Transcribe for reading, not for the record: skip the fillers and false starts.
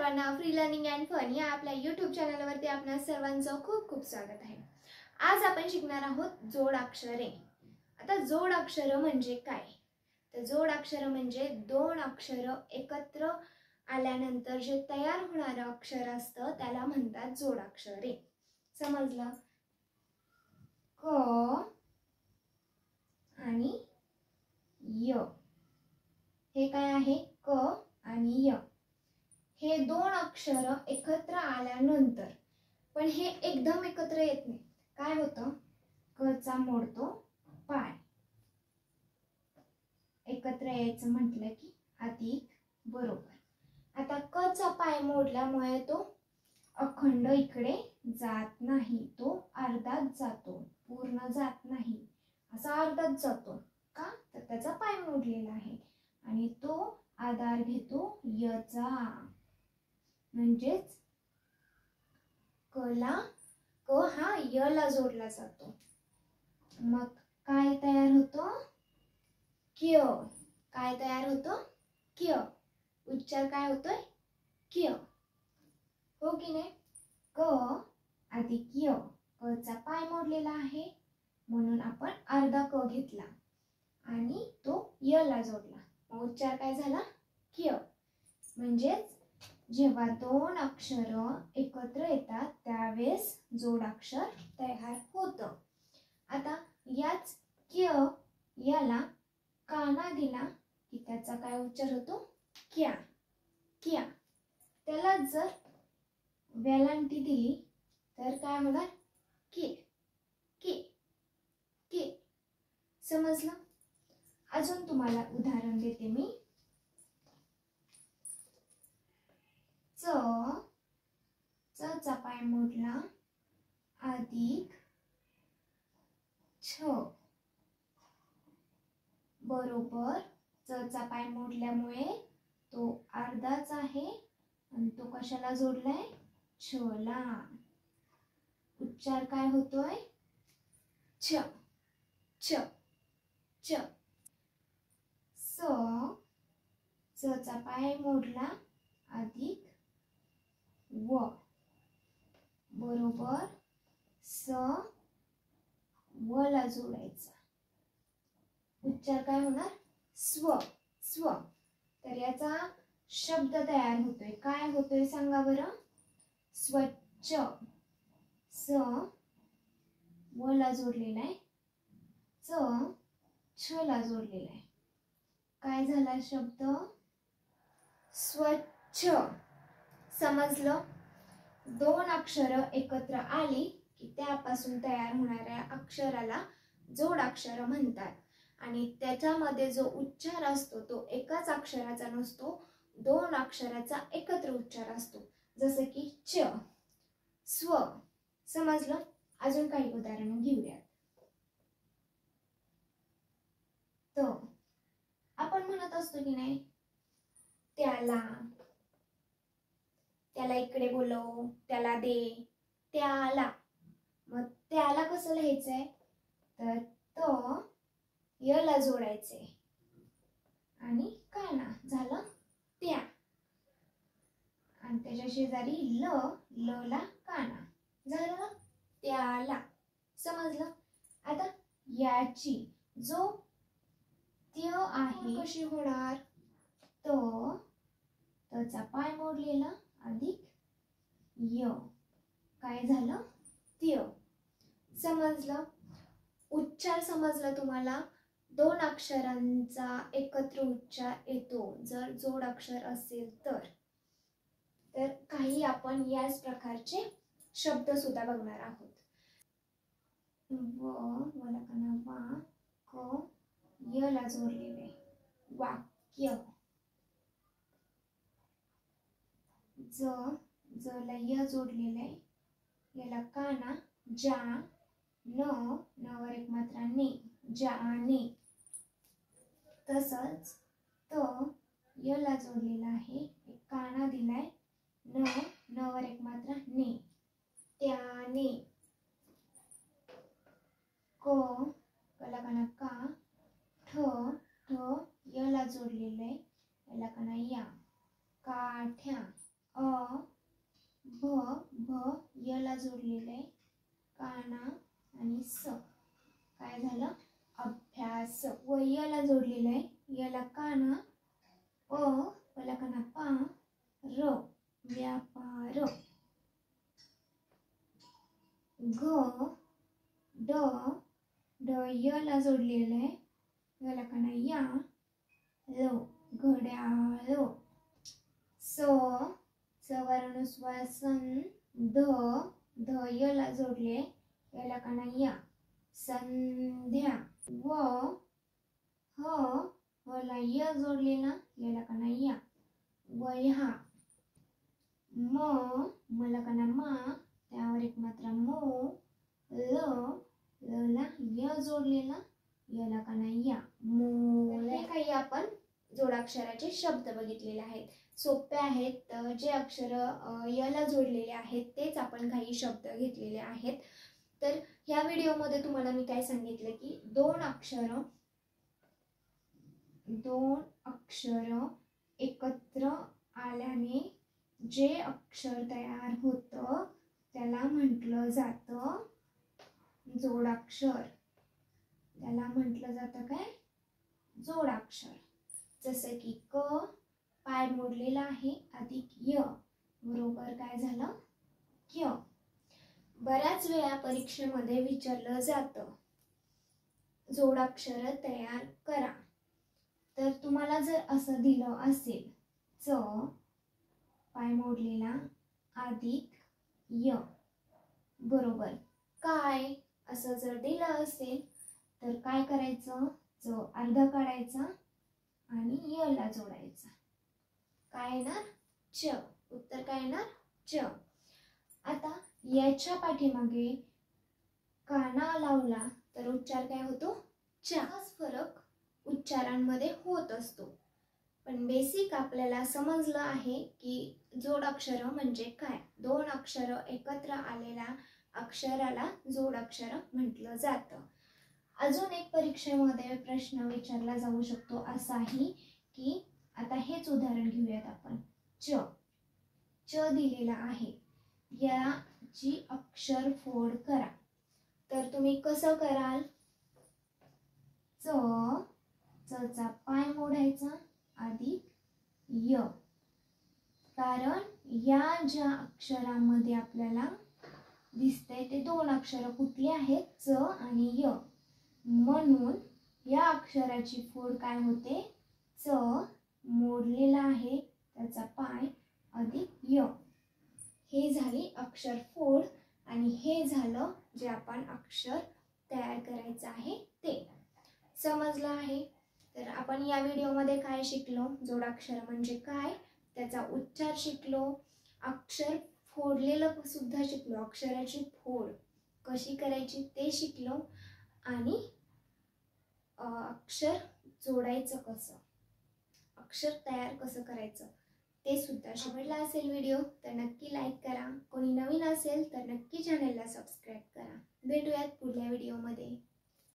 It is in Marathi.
सर्वांना फ्री लर्निंग अँड फन या आपल्या यूट्यूब चॅनलवरती आपणा सर्वांचं खूप खूप स्वागत आहे। आज आपण शिकणार आहोत जोडाक्षरे। आता जोडाक्षर म्हणजे काय? तर जोडाक्षर म्हणजे दोन अक्षर एकत्र आल्यानंतर जे तयार होणारे अक्षर असतं त्याला म्हणतात जोडाक्षरे। समजलं? क आणि य हे काय आहे? क आणि य हे दोन अक्षर एकत्र आल्यानंतर, पण हे एकदम एकत्र येत नाही। काय होतं? क चा मोडतो पाय, एकत्र यायचं म्हटलं की अधिक बरोबर। आता क चा पाय मोडल्यामुळे तो अखंड इकडे जात नाही, तो अर्धाच जातो, पूर्ण जात नाही, असा अर्धाच जातो। का? तर त्याचा पाय मोडलेला आहे आणि तो आधार घेतो य चा, म्हणजेच क हा य ला जोडला जातो। मग काय तयार होतो? क्य। काय तयार होतो? क्य। उच्चार काय होतोय? क्य। हो की नाही? क अधिक य, क चा पाय मोडलेला आहे म्हणून आपण अर्धा क घेतला आणि तो य ला जोडला, मग उच्चार काय झाला? क्य। म्हणजेच जेव्हा दोन अक्षर एकत्र येतात त्यावेळेस जोडाक्षर तयार होतं। आता याच क्य याला काना दिला की त्याचा काय उच्चार होतो? क्या। क्या। त्याला जर वेलांटी दिली तर काय होणार? के। के। के। समजलं? अजून तुम्हाला उदाहरण देते मी। च चा पाय मोडला अधिक छ बरोबर, च चा पाय मोडल्यामुळे तो अर्धाच आहे आणि तो कशाला जोडलाय? छ ला। उच्चार काय होतोय? छ। छ। छ। च चा पाय मोडला अधिक व बरोबर, स व ला जोडायचा, उच्चार काय होणार? स्व। स्व। तर याचा शब्द तयार होतोय। काय होतोय सांगा बरं? स्वच्छ। स व ला जोडलेला आहे, च छ ला जोडलेला आहे, काय झाला शब्द? स्वच्छ। समजलं? दोन अक्षर एकत्र आली की त्यापासून तयार होणाऱ्या अक्षराला जोडाक्षर म्हणतात आणि त्याच्यामध्ये जो उच्चार असतो तो एकाच अक्षराचा नसतो, दोन अक्षराचा एकत्र उच्चार असतो, जसे की च, स्व। समजलं? अजून काही उदाहरण घेऊया। तो आपण म्हणत असतो की नाही, त्याला, त्याला इकडे बोलव, त्याला दे, त्याला। मग त्याला कसं लिहायचंय? तर त य ला जोडायचे आणि काना झालं त्या, आणि त्याच्या शेजारी ल ला काना झालं त्याला। समजलं? आता याची जो त्य आहे कशी होणार? चा पाय मोडलेला अधिक य, काय झालं? त्य। समजलं? उच्चार समजला तुम्हाला? दोन अक्षरांचा एकत्र उच्चार येतो जर जोड अक्षर असेल तर काही आपण याच प्रकारचे शब्द सुद्धा बघणार आहोत। वला काना वा, क य ला जोडलेले वाक्य, ज ला य जोडलेले, याला काना जा, न वर एक मात्रा ने, जाने। तसंच य ला जोडलेला आहे, एक काना दिलाय, न वर एक मात्रा ने, त्याने। कला काना का, ठ य ला जोडलेलं आहे, याला काना या, काठ्या, अ भ भ यला जोडलेलं आहे काना आणि स काय झालं अभ्यास व यला जोडलेलं आहे यला काना पला काना पा र व्यापार घ ड ड यला जोडलेलं आहे यला काना या लो घड्याळ स सवर्णस्वासन ध ध यला जोडले यला काना या संध्या व ह हला य जोडलेला यला काना या वह्या म मला काना मा त्यावर एक मात्रा मो ल लला य जोडलेला यला काना या मोळ्या. हे काही आपण जोडाक्षराचे शब्द बघितलेले आहेत. सोपे आहेत. जे अक्षर यला जोडलेले आहेत तेच आपण काही शब्द घेतलेले आहेत. तर ह्या व्हिडिओमध्ये तुम्हाला मी काय सांगितलं की दोन अक्षर एकत्र आल्याने जे अक्षर तयार होतं त्याला म्हटलं जातं जोडाक्षर. त्याला म्हटलं जातं काय जोडाक्षर. जसं की क पाय मोडलेला आहे अधिक य बरोबर काय झालं क्य. बऱ्याच वेळा परीक्षेमध्ये विचारलं जातं जोडाक्षर तयार करा. तर तुम्हाला जर असं दिलं असेल च पाय मोडलेला अधिक य बरोबर काय असं जर दिलं असेल तर काय करायचं च अर्धा काढायचा आणि य ला जोडायचा. काय येणार च. उत्तर काय येणार च. आता याच्या पाठीमागे काना लावला तर उच्चार काय होतो च. हाच फरक उच्चारांमध्ये होत असतो. पण बेसिक आपल्याला समजलं आहे की जोडाक्षर म्हणजे काय. दोन अक्षर एकत्र आलेल्या अक्षराला जोडाक्षर म्हटलं जातं. अजून एक परीक्षेमध्ये प्रश्न विचारला जाऊ शकतो असाही की आता हेच उदाहरण घेऊयात आपण. च च दिलेला आहे याची अक्षर फोड करा. तर तुम्ही कसं कराल च चा पाय मोडायचा अधिक य. कारण या ज्या अक्षरामध्ये आपल्याला दिसतंय ते दोन अक्षर कुठली आहेत च आणि य. म्हणून या अक्षराची फोड काय होते च मोडलेला आहे त्याचा पाय अधिक य. हे झाली अक्षर फोड आणि हे झालं जे आपण अक्षर तयार करायचं आहे ते. समजलं आहे. तर आपण या व्हिडिओमध्ये काय शिकलो जोडाक्षर म्हणजे काय त्याचा उच्चार शिकलो. अक्षर फोडलेलं सुद्धा शिकलो. अक्षराची फोड कशी करायची ते शिकलो आणि अक्षर जोडायचं कसं अक्षर तयार कसं करायचं ते सुद्धा. आवडला असेल व्हिडिओ तर नक्की लाईक करा. कोणी नवीन असेल तर नक्की चॅनलला सबस्क्राईब करा. भेटूयात पुढल्या व्हिडिओमध्ये.